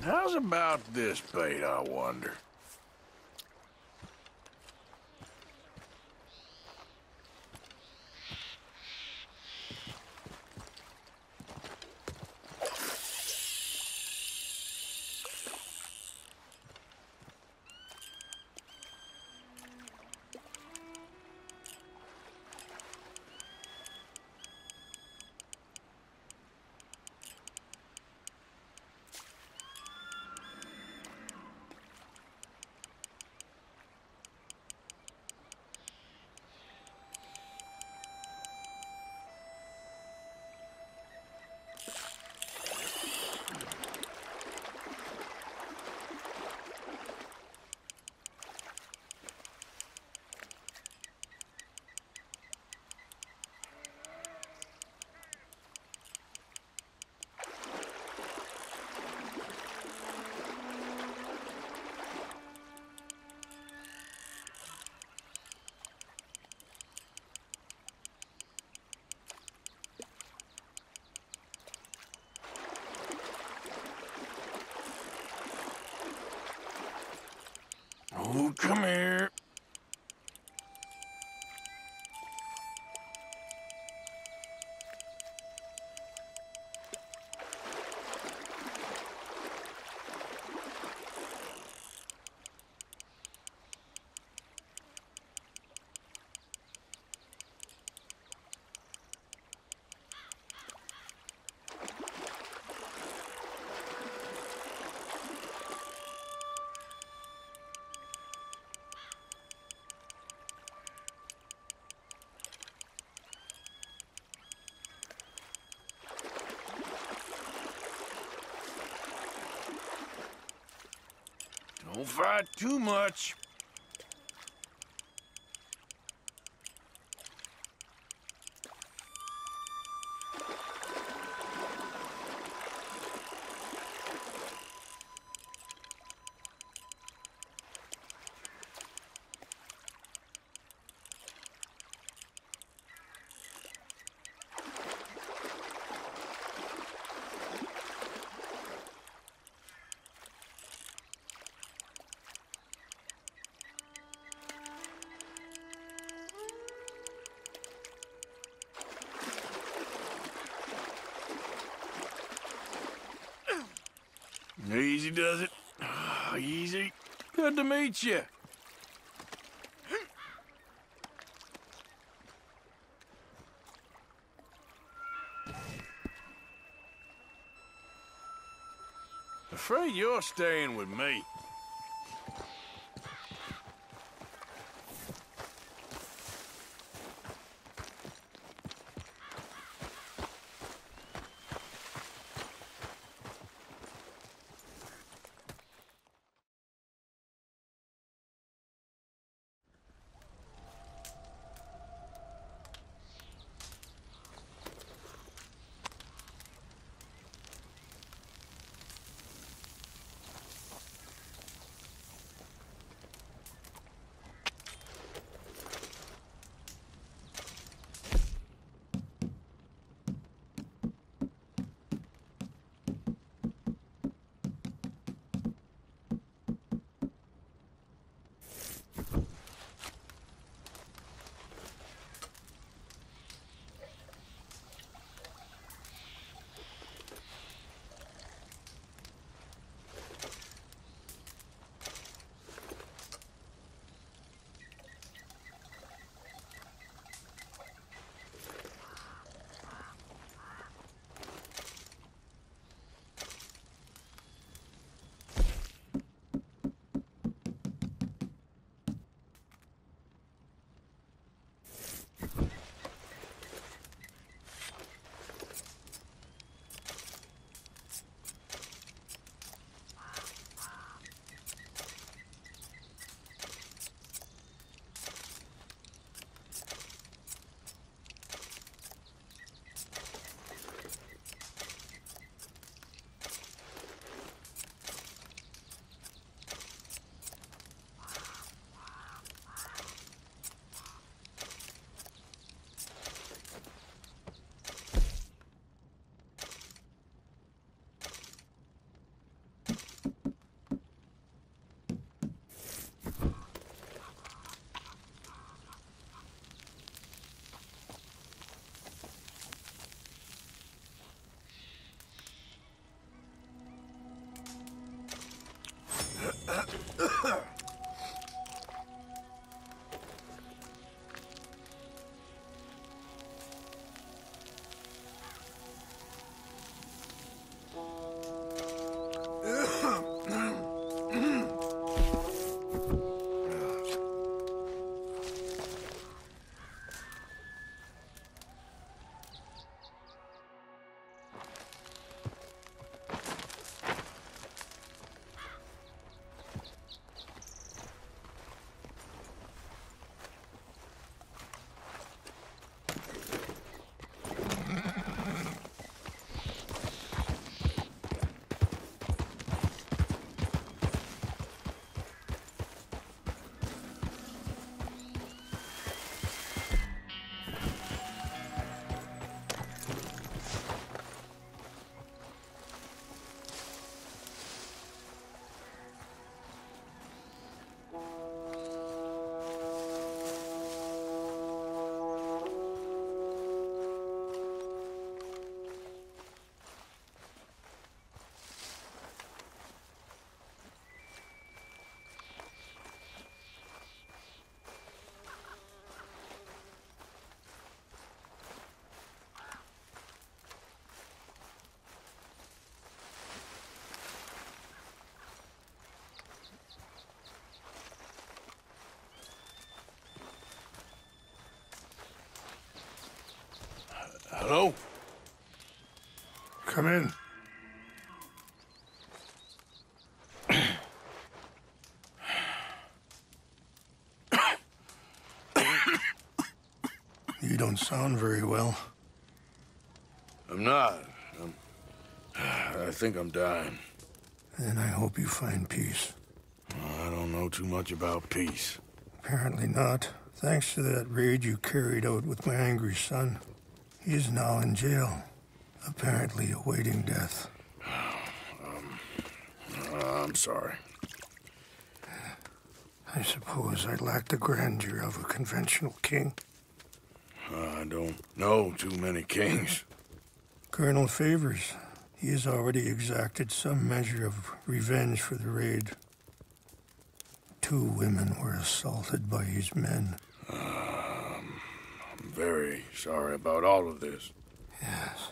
How's about this bait, I wonder? Oh, come here. Don't fight too much. Easy does it. Easy. Good to meet you. Afraid you're staying with me. Hello? Come in. You don't sound very well. I'm not. I think I'm dying. Then I hope you find peace. I don't know too much about peace. Apparently not. Thanks to that raid you carried out with my angry son. He is now in jail, apparently awaiting death. I'm sorry. I suppose I lack the grandeur of a conventional king. I don't know too many kings. Colonel Favors, he has already exacted some measure of revenge for the raid. 2 women were assaulted by his men. I'm very sorry about all of this. Yes.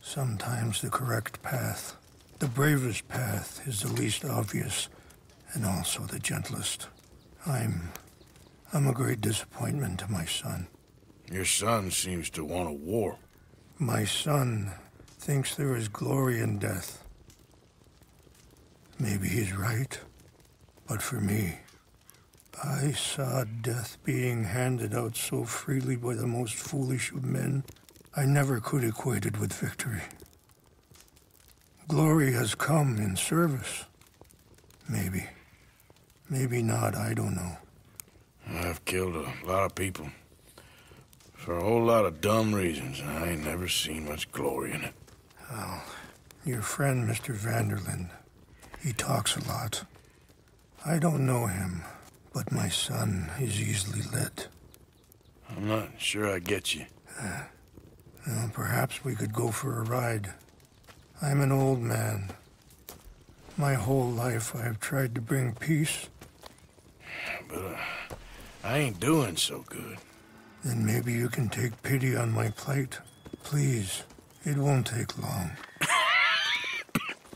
Sometimes the correct path, the bravest path, is the least obvious, and also the gentlest. I'm a great disappointment to my son. Your son seems to want a war. My son thinks there is glory in death. Maybe he's right, but for me, I saw death being handed out so freely by the most foolish of men, I never could equate it with victory. Glory has come in service. Maybe. Maybe not, I don't know. I've killed a lot of people. For a whole lot of dumb reasons, and I ain't never seen much glory in it. Well, your friend, Mr. Vanderlyn, he talks a lot. I don't know him, but my son is easily led. I'm not sure I get you. Well, perhaps we could go for a ride. I'm an old man. My whole life I have tried to bring peace. But I ain't doing so good. Then maybe you can take pity on my plight. Please, it won't take long.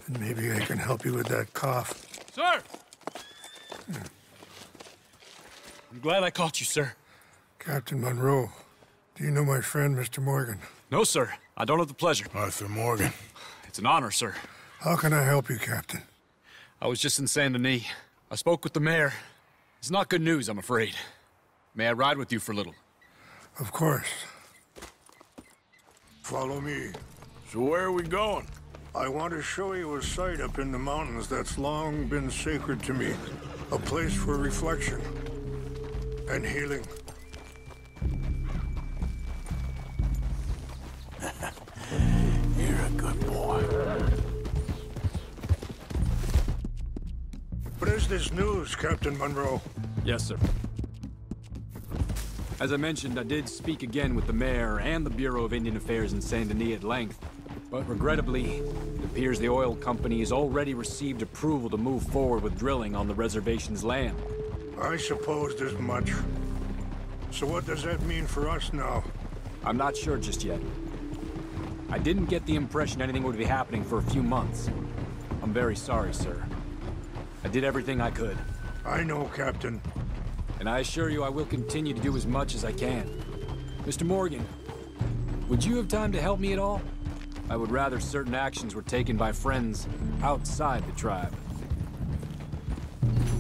And maybe I can help you with that cough. Sir! I'm glad I caught you, sir. Captain Monroe, do you know my friend, Mr. Morgan? No, sir. I don't have the pleasure. Arthur Morgan. It's an honor, sir. How can I help you, Captain? I was just in Saint Denis. I spoke with the mayor. It's not good news, I'm afraid. May I ride with you for a little? Of course. Follow me. So where are we going? I want to show you a site up in the mountains that's long been sacred to me. A place for reflection and healing. You're a good boy. What is this news, Captain Monroe? Yes, sir. As I mentioned, I did speak again with the mayor and the Bureau of Indian Affairs in Saint Denis at length. But regrettably, it appears the oil company has already received approval to move forward with drilling on the reservation's land. I supposed as much. So what does that mean for us now? I'm not sure just yet. I didn't get the impression anything would be happening for a few months. I'm very sorry, sir. I did everything I could. I know, Captain. And I assure you I will continue to do as much as I can. Mr. Morgan, would you have time to help me at all? I would rather certain actions were taken by friends outside the tribe.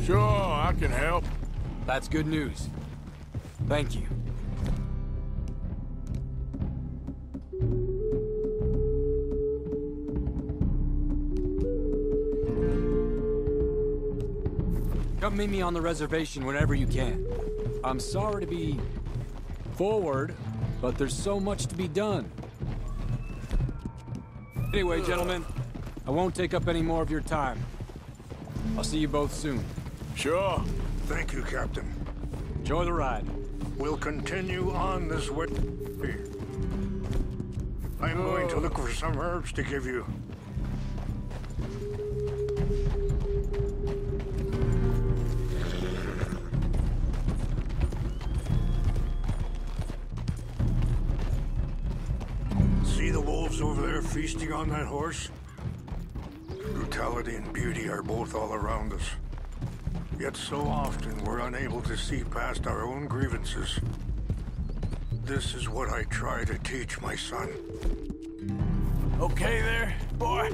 Sure, I can help. That's good news. Thank you. Come meet me on the reservation whenever you can. I'm sorry to be forward, but there's so much to be done. Anyway, gentlemen, I won't take up any more of your time. I'll see you both soon. Sure. Thank you, Captain. Enjoy the ride. We'll continue on this way. I'm going to look for some herbs to give you. See the wolves over there feasting on that horse? Brutality and beauty are both all around us. Yet so often we're unable to see past our own grievances. This is what I try to teach my son. Okay there, boy?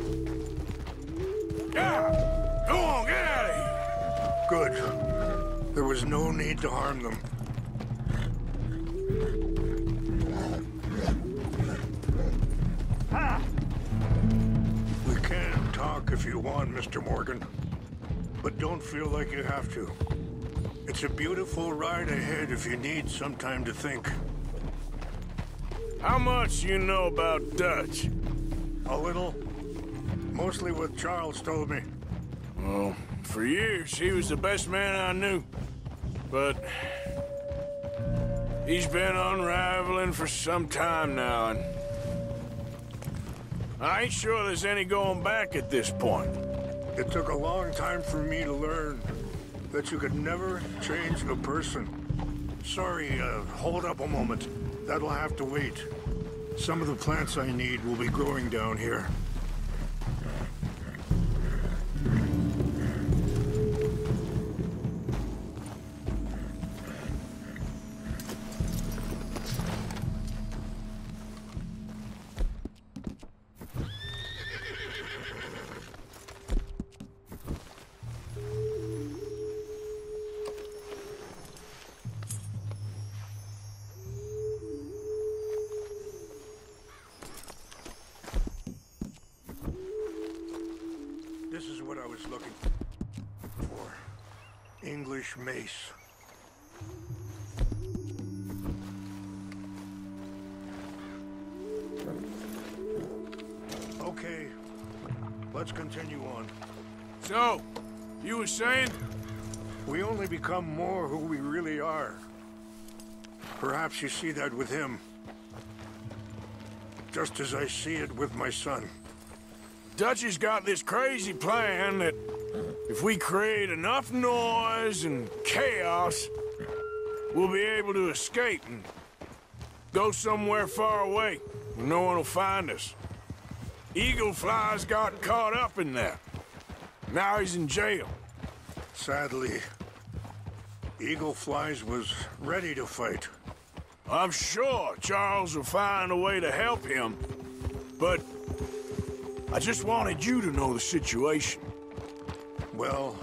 Yeah! Go on, get out of here! Good. There was no need to harm them. We can talk if you want, Mr. Morgan. But don't feel like you have to. It's a beautiful ride ahead if you need some time to think. How much you know about Dutch? A little. Mostly what Charles told me. Well, for years, he was the best man I knew. But he's been unraveling for some time now, and I ain't sure there's any going back at this point. It took a long time for me to learn that you could never change a person. Sorry, hold up a moment. That'll have to wait. Some of the plants I need will be growing down here. This is what I was looking for. English mace. Okay, let's continue on. So, you were saying? We only become more who we really are. Perhaps you see that with him. Just as I see it with my son. Dutch has got this crazy plan that if we create enough noise and chaos, we'll be able to escape and go somewhere far away where no one will find us. Eagle Fly's got caught up in that. Now he's in jail. Sadly, Eagle Flies was ready to fight. I'm sure Charles will find a way to help him, but I just wanted you to know the situation. Well,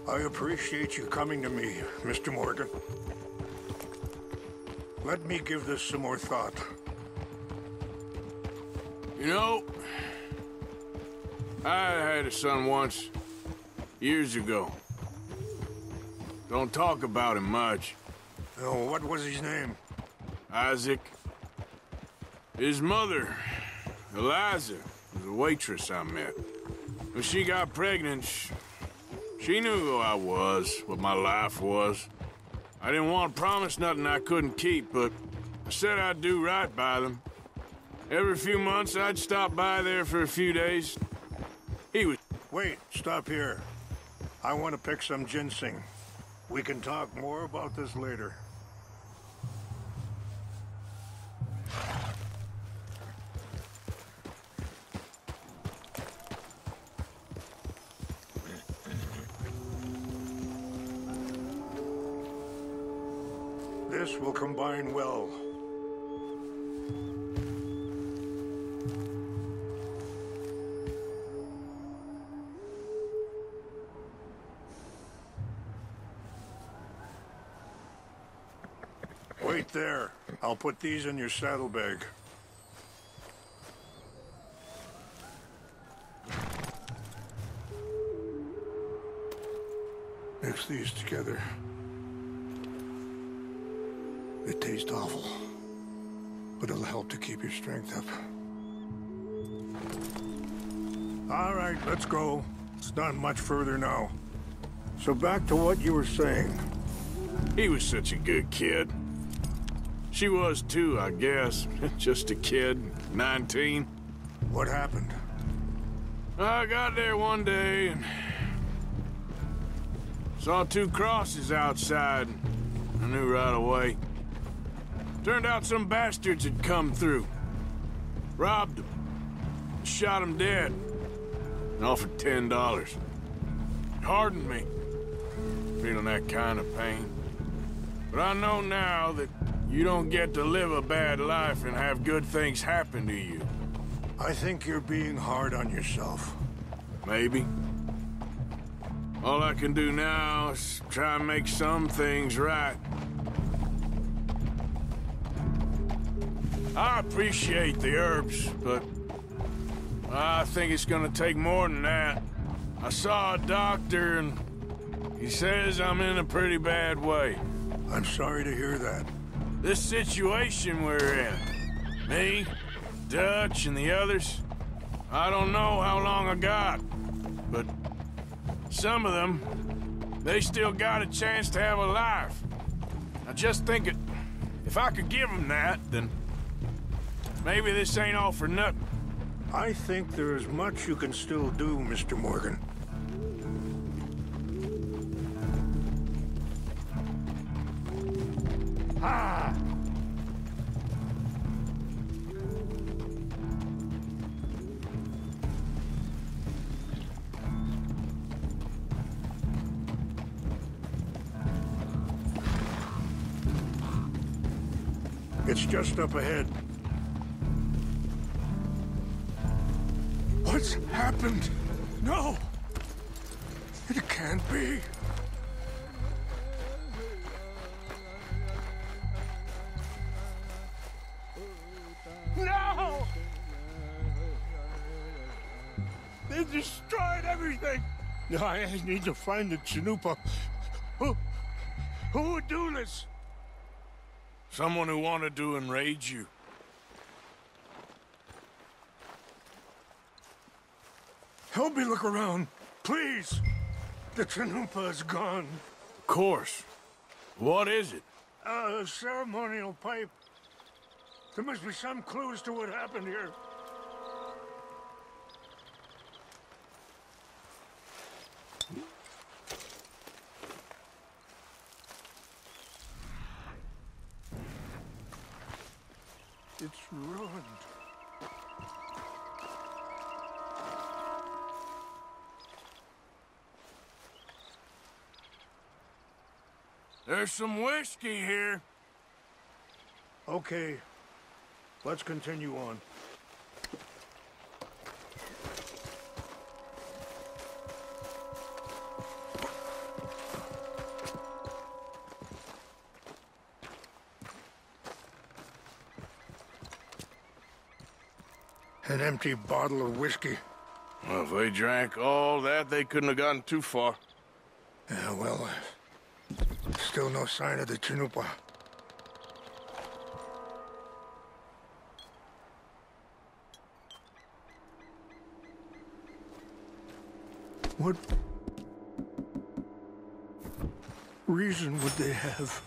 I appreciate you coming to me, Mr. Morgan. Let me give this some more thought. You know, I had a son once, years ago. Don't talk about him much. Oh, what was his name? Isaac. His mother, Eliza, was a waitress I met. When she got pregnant, she knew who I was, what my life was. I didn't want to promise nothing I couldn't keep, but I said I'd do right by them. Every few months, I'd stop by there for a few days. He was... Wait, stop here. I want to pick some ginseng. We can talk more about this later. This will combine well. Wait there. I'll put these in your saddlebag. Mix these together. It tastes awful, but it'll help to keep your strength up. All right, let's go. It's not much further now. So back to what you were saying. He was such a good kid. She was too, I guess. Just a kid, 19. What happened? I got there one day and saw two crosses outside. I knew right away. Turned out some bastards had come through. Robbed him. Shot him dead. And offered $10. Hardened me. Feeling that kind of pain. But I know now that You don't get to live a bad life and have good things happen to you. I think you're being hard on yourself. Maybe. All I can do now is try and make some things right. I appreciate the herbs, but I think it's gonna take more than that. I saw a doctor and he says I'm in a pretty bad way. I'm sorry to hear that. This situation we're in, me, Dutch, and the others, I don't know how long I got, but some of them, they still got a chance to have a life. I just think if I could give them that, then maybe this ain't all for nothing. I think there is much you can still do, Mr. Morgan. Ah! It's just up ahead. What's happened? No! It can't be. No! They destroyed everything! I need to find the Chanupa. Who would do this? Someone who wanted to enrage you. Help me look around, please. The Chanupa is gone. Of course. What is it? A ceremonial pipe. There must be some clues to what happened here. It's ruined. There's some whiskey here. Okay, let's continue on. An empty bottle of whiskey. Well, if they drank all that, they couldn't have gotten too far. Yeah, well, still no sign of the Chanupa. What reason would they have?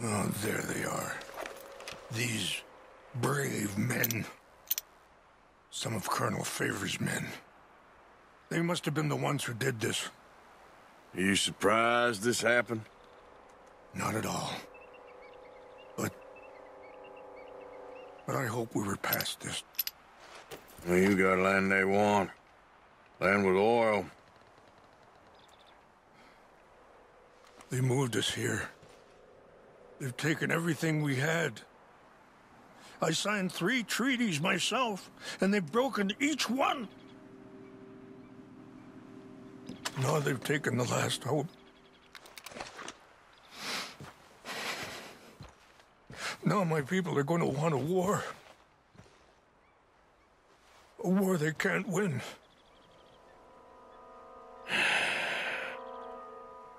Oh, there they are. These brave men. Some of Colonel Favor's men. They must have been the ones who did this. Are you surprised this happened? Not at all. But I hope we were past this. Well, you got land they want. Land with oil. They moved us here. They've taken everything we had. I signed 3 treaties myself, and they've broken each one. Now they've taken the last hope. Now my people are going to want a war. A war they can't win.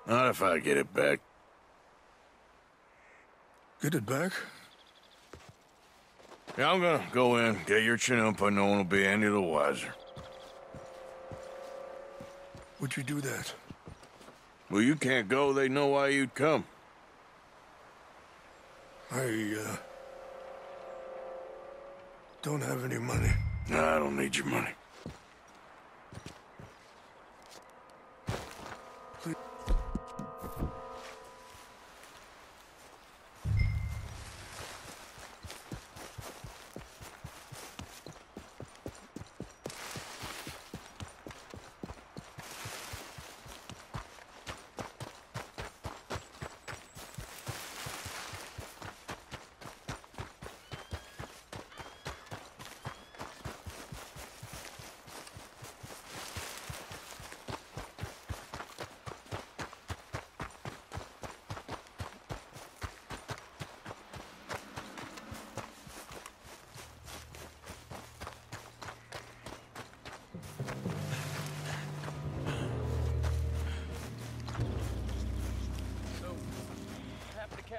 Not if I get it back. Get it back? Yeah, I'm gonna go in, get your Chanupa, no one will be any the wiser. Would you do that? Well, you can't go, they know why you'd come. I don't have any money. No, I don't need your money.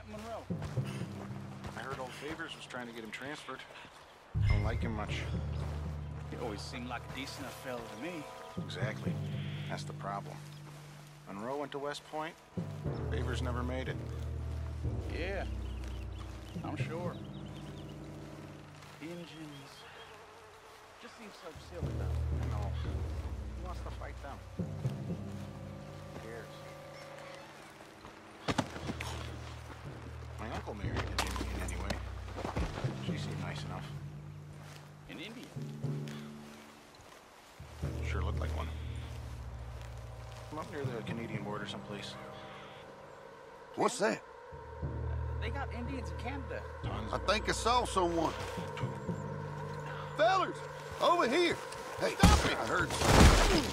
Captain Monroe? I heard old Favors was trying to get him transferred. Don't like him much. He always seemed like a decent enough fellow to me. Exactly. That's the problem. Monroe went to West Point. Favors never made it. Yeah, I'm sure. Engines. Just seems so silly, though. I know. Who wants to fight them? Who cares? My uncle married an Indian anyway. She seemed nice enough. An Indian? Sure looked like one. I'm up near the Canadian border someplace. What's that? They got Indians in Canada. Tons I of think I saw someone. Fellers, over here. Hey, stop it! I heard something.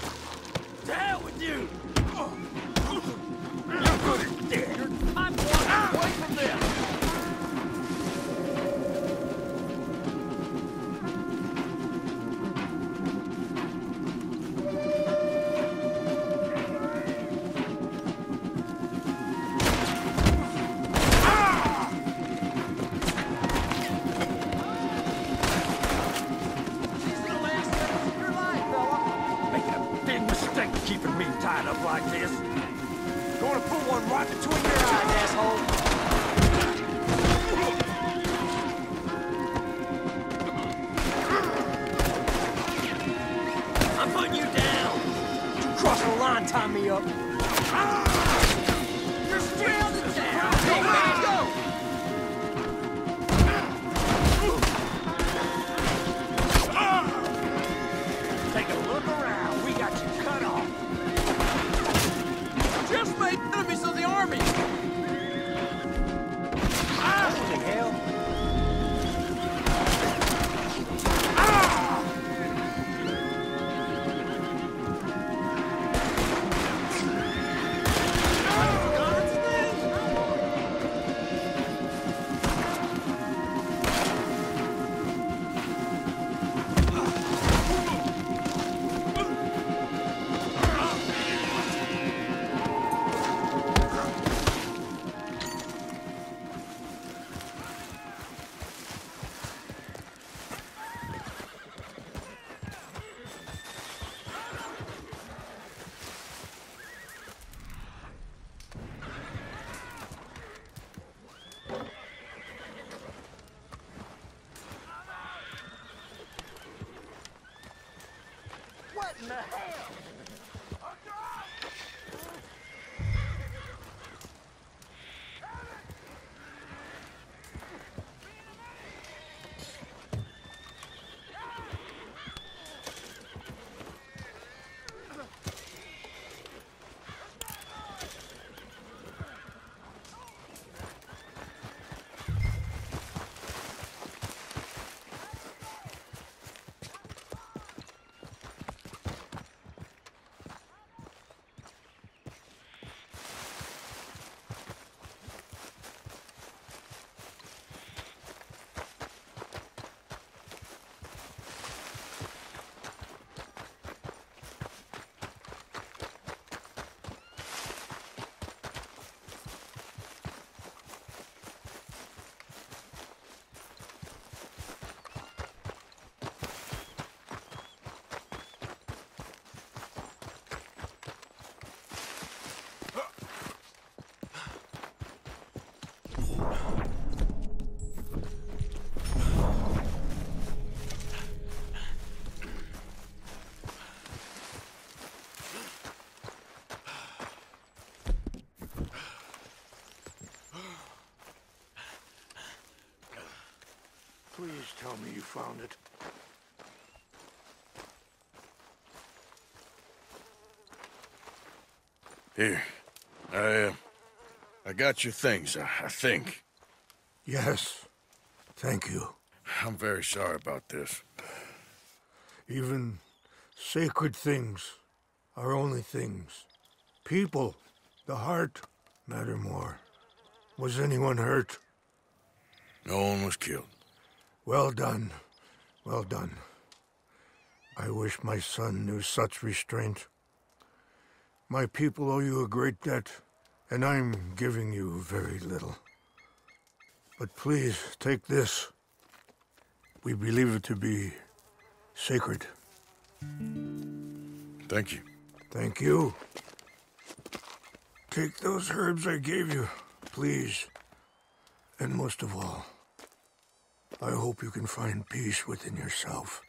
To hell with you! You're good as dead. I'm walking away from them. Keeping me tied up like this. Gonna put one right between your eyes, asshole. I'm putting you down. You cross the line, tie me up. You're stranded down. Go, man, go. Take a look around. We got you cut off. Just made enemies of the army! Holy hell! What in the hell? Please tell me you found it. Here. I got your things, I think. Yes. Thank you. I'm very sorry about this. Even sacred things are only things. People, the heart, matter more. Was anyone hurt? No one was killed. Well done. Well done. I wish my son knew such restraint. My people owe you a great debt, and I'm giving you very little. But please, take this. We believe it to be sacred. Thank you. Thank you. Take those herbs I gave you, please. And most of all, I hope you can find peace within yourself.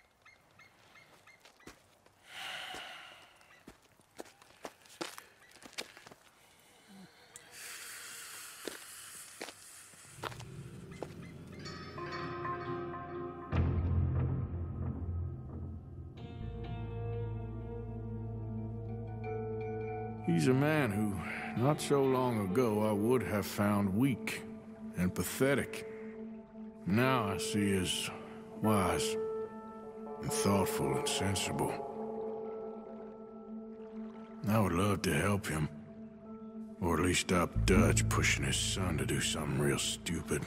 He's a man who, not so long ago, I would have found weak and pathetic. Now I see as wise and thoughtful and sensible. I would love to help him, or at least stop Dutch pushing his son to do something real stupid.